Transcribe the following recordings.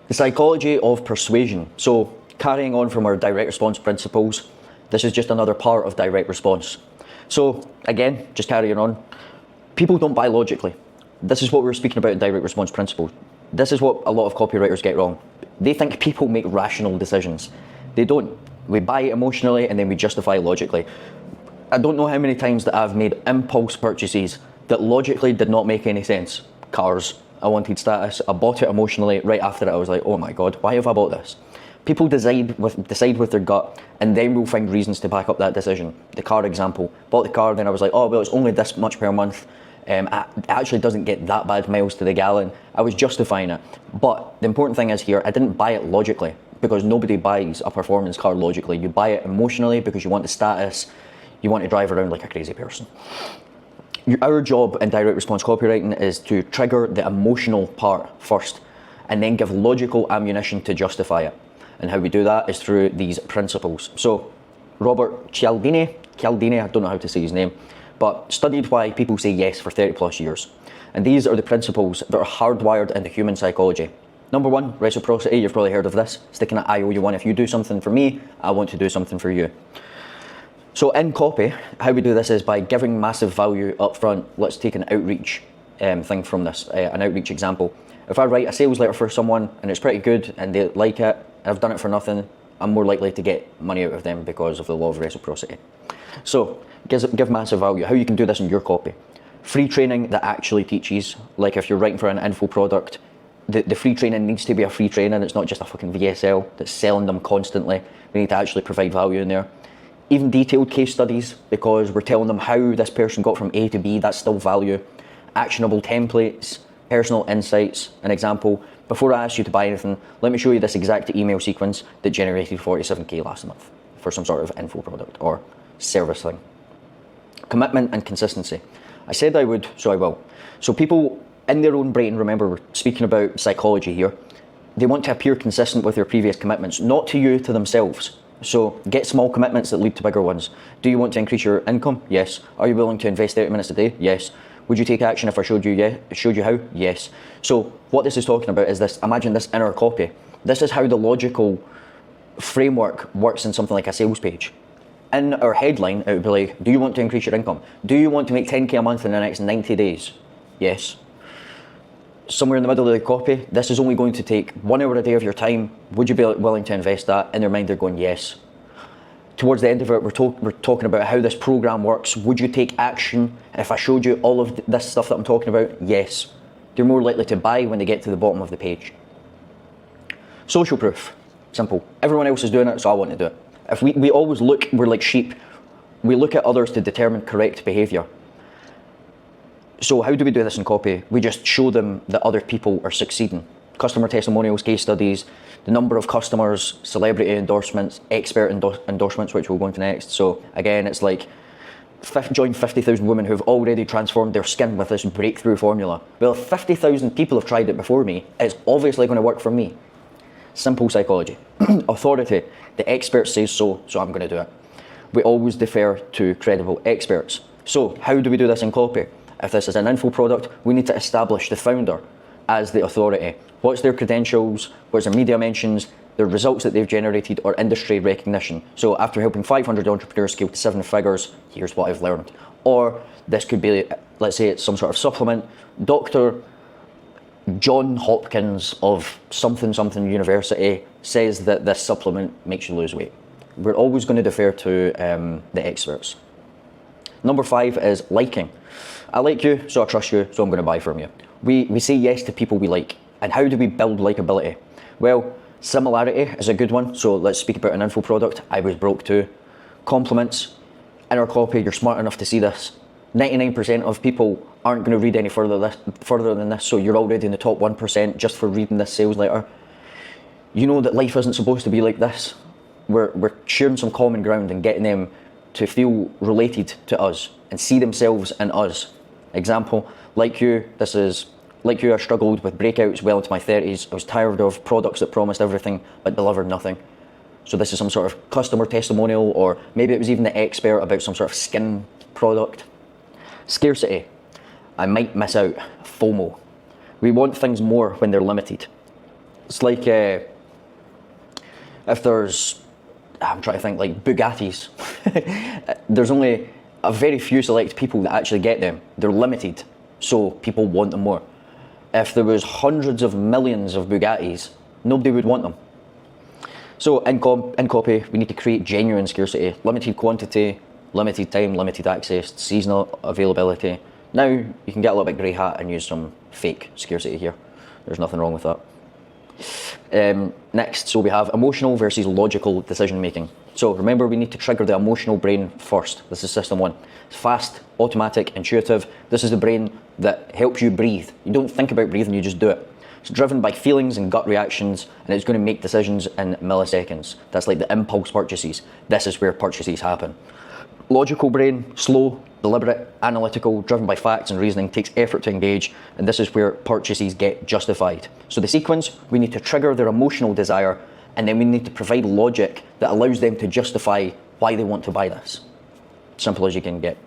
The psychology of persuasion. So carrying on from our direct response principles, this is just another part of direct response. So again, just carrying on, people don't buy logically. This is what we were speaking about in direct response principles. This is what a lot of copywriters get wrong. They think people make rational decisions. They don't. We buy emotionally and then we justify logically. I don't know how many times that I've made impulse purchases that logically did not make any sense. Cars, I wanted status, I bought it emotionally. Right after it, I was like, oh my God, why have I bought this? People decide with their gut, and then we'll find reasons to back up that decision. The car example, bought the car, then I was like, oh well, it's only this much per month. It actually doesn't get that bad miles to the gallon. I was justifying it. But the important thing is here, I didn't buy it logically, because nobody buys a performance car logically. You buy it emotionally because you want the status, you want to drive around like a crazy person. Our job in direct response copywriting is to trigger the emotional part first, and then give logical ammunition to justify it. And how we do that is through these principles. So Robert Cialdini, I don't know how to say his name, but studied why people say yes for 30 plus years. And these are the principles that are hardwired into human psychology. Number one, reciprocity. You've probably heard of this. Sticking at I owe you one. If you do something for me, I want to do something for you. So in copy, how we do this is by giving massive value up front. Let's take an outreach thing from this, an outreach example. If I write a sales letter for someone and it's pretty good and they like it, and I've done it for nothing, I'm more likely to get money out of them because of the law of reciprocity. So give massive value. How you can do this in your copy. Free training that actually teaches, like if you're writing for an info product, the free training needs to be a free training. It's not just a fucking VSL that's selling them constantly. We need to actually provide value in there. Even detailed case studies, because we're telling them how this person got from A to B, that's still value. Actionable templates, personal insights. An example, before I ask you to buy anything, let me show you this exact email sequence that generated 47K last month for some sort of info product or service thing. Commitment and consistency. I said I would, so I will. So people in their own brain, remember we're speaking about psychology here, they want to appear consistent with their previous commitments, not to you, to themselves. So get small commitments that lead to bigger ones. Do you want to increase your income? Yes. Are you willing to invest 30 minutes a day? Yes. Would you take action if I showed you how? Yes. So what this is talking about is this, imagine this inner copy. This is how the logical framework works in something like a sales page. In our headline, it would be like, do you want to increase your income? Do you want to make 10K a month in the next 90 days? Yes. Somewhere in the middle of the copy, this is only going to take 1 hour a day of your time. Would you be willing to invest that? In their mind, they're going, yes. Towards the end of it, we're talking about how this program works. Would you take action if I showed you all of this stuff that I'm talking about? Yes. They're more likely to buy when they get to the bottom of the page. Social proof. Simple. Everyone else is doing it, so I want to do it. If we always look, we're like sheep. We look at others to determine correct behavior. So how do we do this in copy? We just show them that other people are succeeding. Customer testimonials, case studies, the number of customers, celebrity endorsements, expert endorsements, which we'll go into next. So again, it's like join 50,000 women who've already transformed their skin with this breakthrough formula. Well, if 50,000 people have tried it before me, it's obviously going to work for me. Simple psychology. Authority. The expert says so I'm going to do it. We always defer to credible experts. So how do we do this in copy? If this is an info product, we need to establish the founder as the authority. What's their credentials? What's their media mentions? The results that they've generated or industry recognition. So after helping 500 entrepreneurs scale to 7 figures, here's what I've learned. Or this could be, let's say it's some sort of supplement. Dr. John Hopkins of something university says that this supplement makes you lose weight. We're always going to defer to the experts. Number 5 is liking. I like you, so I trust you, so I'm going to buy from you. We say yes to people we like. And how do we build likability? Well, similarity is a good one. So let's speak about an info product. I was broke too. Compliments. In our copy, you're smart enough to see this. 99% of people aren't going to read any further than this, so you're already in the top 1% just for reading this sales letter. You know that life isn't supposed to be like this. We're sharing some common ground and getting them to feel related to us and see themselves in us. Example, like you, I struggled with breakouts well into my 30s. I was tired of products that promised everything but delivered nothing. So this is some sort of customer testimonial, or maybe it was even the expert about some sort of skin product. Scarcity. I might miss out. FOMO. We want things more when they're limited. It's like if there's, I'm trying to think, like Bugattis. There's only a very few select people that actually get them. They're limited, so people want them more. If there was hundreds of millions of Bugattis, nobody would want them. So in copy, we need to create genuine scarcity, limited quantity, limited time, limited access, seasonal availability. Now you can get a little bit grey hat and use some fake scarcity here. There's nothing wrong with that. Next, so we have emotional versus logical decision making. So remember, we need to trigger the emotional brain first. This is system one. It's fast, automatic, intuitive. This is the brain that helps you breathe. You don't think about breathing, you just do it. It's driven by feelings and gut reactions, and it's going to make decisions in milliseconds. That's like the impulse purchases. This is where purchases happen. Logical brain, slow, deliberate, analytical, driven by facts and reasoning, takes effort to engage, and this is where purchases get justified. So the sequence, we need to trigger their emotional desire, and then we need to provide logic that allows them to justify why they want to buy this. Simple as you can get.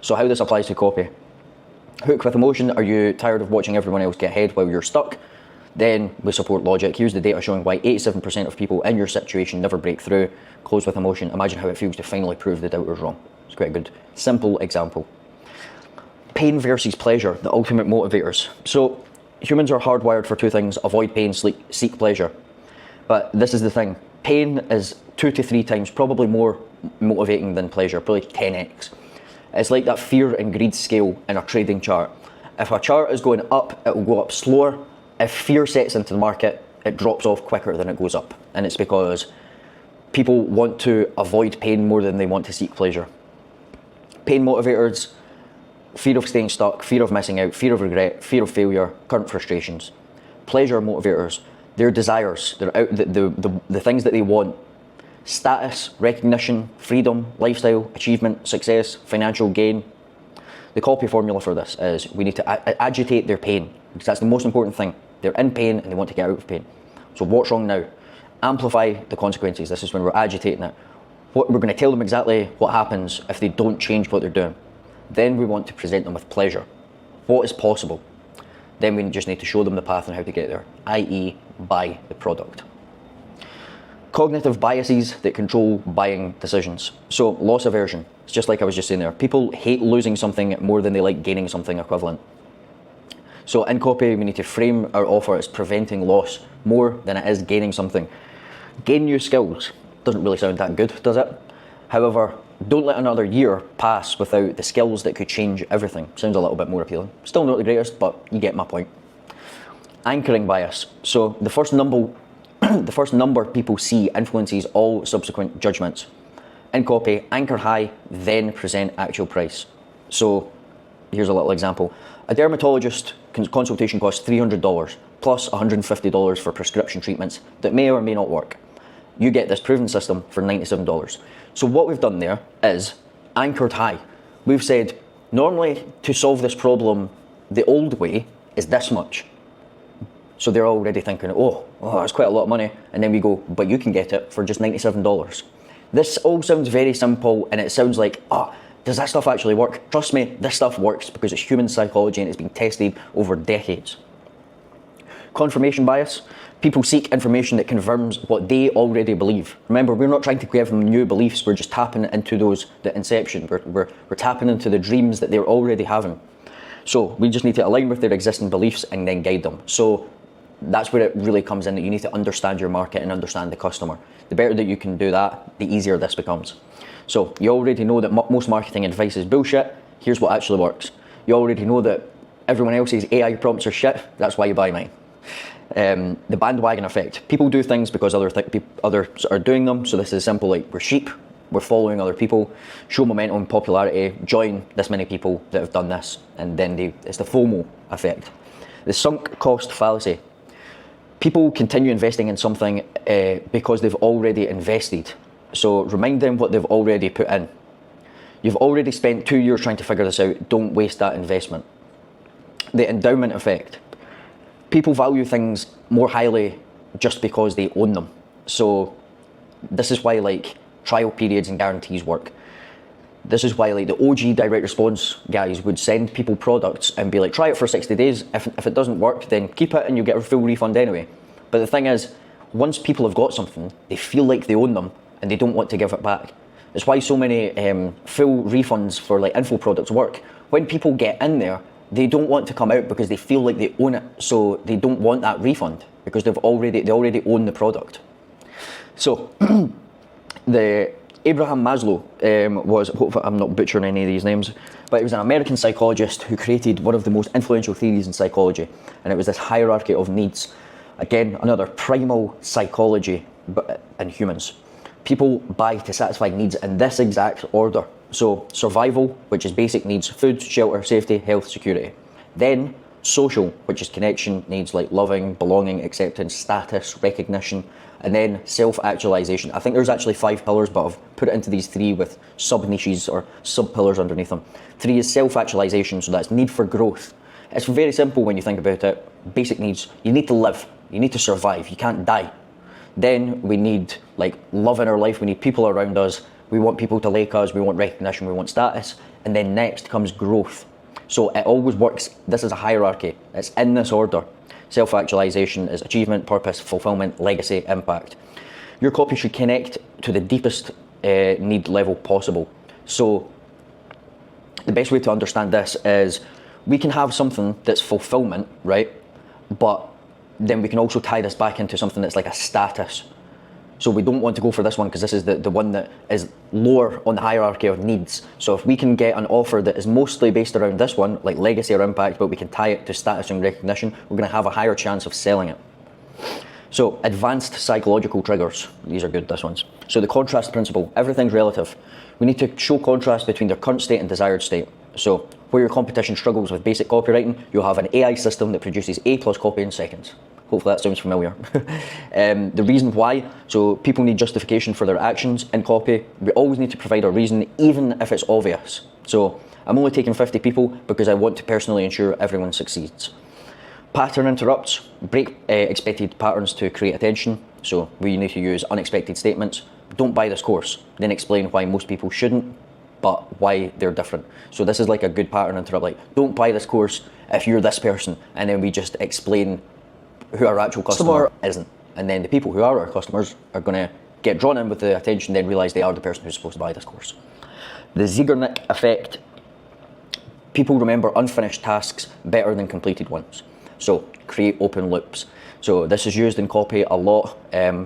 So how this applies to copy. Hook with emotion. Are you tired of watching everyone else get ahead while you're stuck? Then we support logic. Here's the data showing why 87% of people in your situation never break through. Close with emotion. Imagine how it feels to finally prove the doubters wrong. It's quite a good, simple example. Pain versus pleasure, the ultimate motivators. So humans are hardwired for two things: avoid pain, seek pleasure. But this is the thing. Pain is 2 to 3 times, probably more motivating than pleasure, probably 10x. It's like that fear and greed scale in a trading chart. If a chart is going up, it will go up slower. If fear sets into the market, it drops off quicker than it goes up. And it's because people want to avoid pain more than they want to seek pleasure. Pain motivators: fear of staying stuck, fear of missing out, fear of regret, fear of failure, current frustrations. Pleasure motivators: their desires, the things that they want. Status, recognition, freedom, lifestyle, achievement, success, financial gain. The copy formula for this is we need to agitate their pain, because that's the most important thing. They're in pain and they want to get out of pain. So what's wrong now? Amplify the consequences. This is when we're agitating it. We're going to tell them exactly what happens if they don't change what they're doing. Then we want to present them with pleasure. What is possible? Then we just need to show them the path on how to get there, i.e. buy the product. Cognitive biases that control buying decisions. So loss aversion. It's just like I was just saying there. People hate losing something more than they like gaining something equivalent. So in copy, we need to frame our offer as preventing loss more than it is gaining something. Gain new skills. Doesn't really sound that good, does it? However, don't let another year pass without the skills that could change everything. Sounds a little bit more appealing. Still not the greatest, but you get my point. Anchoring bias. So the first number people see influences all subsequent judgments. In copy, anchor high, then present actual price. So here's a little example. A dermatologist consultation costs $300 plus $150 for prescription treatments that may or may not work. You get this proven system for $97. So what we've done there is anchored high. We've said, normally to solve this problem, the old way is this much. So they're already thinking, oh, that's quite a lot of money. And then we go, but you can get it for just $97. This all sounds very simple, and it sounds like, does that stuff actually work? Trust me, this stuff works because it's human psychology and it's been tested over decades. Confirmation bias. People seek information that confirms what they already believe. Remember, we're not trying to give them new beliefs, we're just tapping into the inception. We're tapping into the dreams that they're already having. So we just need to align with their existing beliefs and then guide them. So that's where it really comes in, that you need to understand your market and understand the customer. The better that you can do that, the easier this becomes. So you already know that most marketing advice is bullshit. Here's what actually works. You already know that everyone else's AI prompts are shit. That's why you buy mine. The bandwagon effect. People do things because others are doing them. So this is simple, like we're sheep, we're following other people, show momentum, popularity, join this many people that have done this, and then it's the FOMO effect. The sunk cost fallacy. People continue investing in something because they've already invested. So remind them what they've already put in. You've already spent 2 years trying to figure this out. Don't waste that investment. The endowment effect. People value things more highly just because they own them. So this is why like trial periods and guarantees work. This is why like the OG direct response guys would send people products and be like, try it for 60 days. If it doesn't work, then keep it and you get a full refund anyway. But the thing is, once people have got something, they feel like they own them and they don't want to give it back. It's why so many full refunds for like info products work. When people get in there, they don't want to come out because they feel like they own it, so they don't want that refund because they already own the product. So the Abraham Maslow was, hopefully I'm not butchering any of these names, but he was an American psychologist who created one of the most influential theories in psychology, and it was this hierarchy of needs. Again, another primal psychology in humans. People buy to satisfy needs in this exact order. So survival, which is basic needs, food, shelter, safety, health, security. Then social, which is connection needs like loving, belonging, acceptance, status, recognition, and then self-actualization. I think there's actually 5 pillars, but I've put it into these 3 with sub-niches or sub-pillars underneath them. 3 is self-actualization, so that's need for growth. It's very simple when you think about it. Basic needs, you need to live, you need to survive, you can't die. Then we need like love in our life, we need people around us, we want people to like us, we want recognition, we want status, and then next comes growth. So it always works, this is a hierarchy, it's in this order. Self-actualization is achievement, purpose, fulfillment, legacy, impact. Your copy should connect to the deepest need level possible. So the best way to understand this is we can have something that's fulfillment, right? But then we can also tie this back into something that's like a status. So we don't want to go for this one because this is the one that is lower on the hierarchy of needs. So if we can get an offer that is mostly based around this one, like legacy or impact, but we can tie it to status and recognition, we're going to have a higher chance of selling it. So advanced psychological triggers, these are good, this one's. So the contrast principle, everything's relative. We need to show contrast between their current state and desired state. So where your competition struggles with basic copywriting, you'll have an AI system that produces A+ copy in seconds. Hopefully that sounds familiar. The reason why, so people need justification for their actions in copy. We always need to provide a reason, even if it's obvious. So I'm only taking 50 people because I want to personally ensure everyone succeeds. Pattern interrupts, break expected patterns to create attention. So we need to use unexpected statements. Don't buy this course, then explain why most people shouldn't, but why they're different. So this is like a good pattern interrupt, like don't buy this course if you're this person, and then we just explain who our actual customer isn't. And then the people who are our customers are gonna get drawn in with the attention, then realize they are the person who's supposed to buy this course. The Zeigarnik effect. People remember unfinished tasks better than completed ones. So create open loops. So this is used in copy a lot,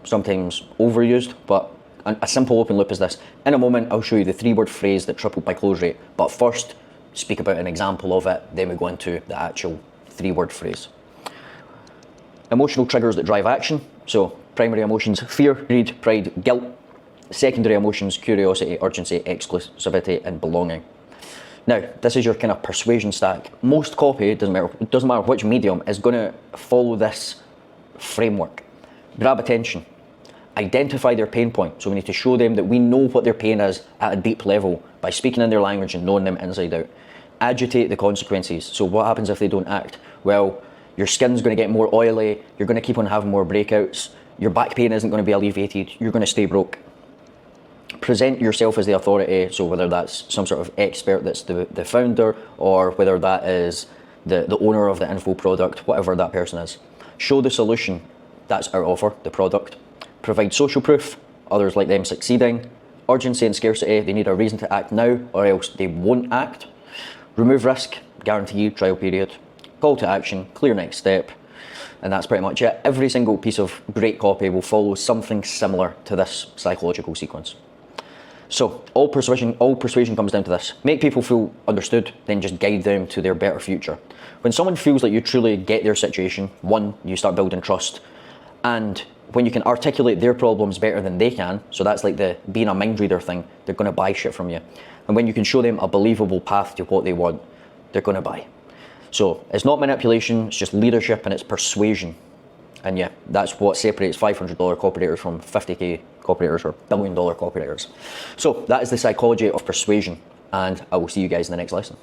sometimes overused, but a simple open loop is this. In a moment, I'll show you the 3-word phrase that tripled my close rate, but first speak about an example of it, then we go into the actual 3-word phrase. Emotional triggers that drive action. So primary emotions, fear, greed, pride, guilt. Secondary emotions, curiosity, urgency, exclusivity, and belonging. Now, this is your kind of persuasion stack. Most copy, it doesn't matter which medium, is gonna follow this framework. Grab attention. Identify their pain point. So we need to show them that we know what their pain is at a deep level by speaking in their language and knowing them inside out. Agitate the consequences. So what happens if they don't act? Well, your skin's going to get more oily, you're going to keep on having more breakouts, your back pain isn't going to be alleviated, you're going to stay broke. Present yourself as the authority, so whether that's some sort of expert that's the founder, or whether that is the owner of the info product, whatever that person is. Show the solution, that's our offer, the product. Provide social proof, others like them succeeding. Urgency and scarcity, they need a reason to act now or else they won't act. Remove risk, guarantee trial period. Call to action, clear next step, and that's pretty much it. Every single piece of great copy will follow something similar to this psychological sequence. So all persuasion comes down to this. Make people feel understood, then just guide them to their better future. When someone feels like you truly get their situation, one, you start building trust, and when you can articulate their problems better than they can, so that's like the being a mind reader thing, they're gonna buy shit from you. And when you can show them a believable path to what they want, they're gonna buy. So it's not manipulation, it's just leadership and it's persuasion. And yeah, that's what separates $500 copywriters from 50K copywriters or $1 billion copywriters. So that is the psychology of persuasion, and I will see you guys in the next lesson.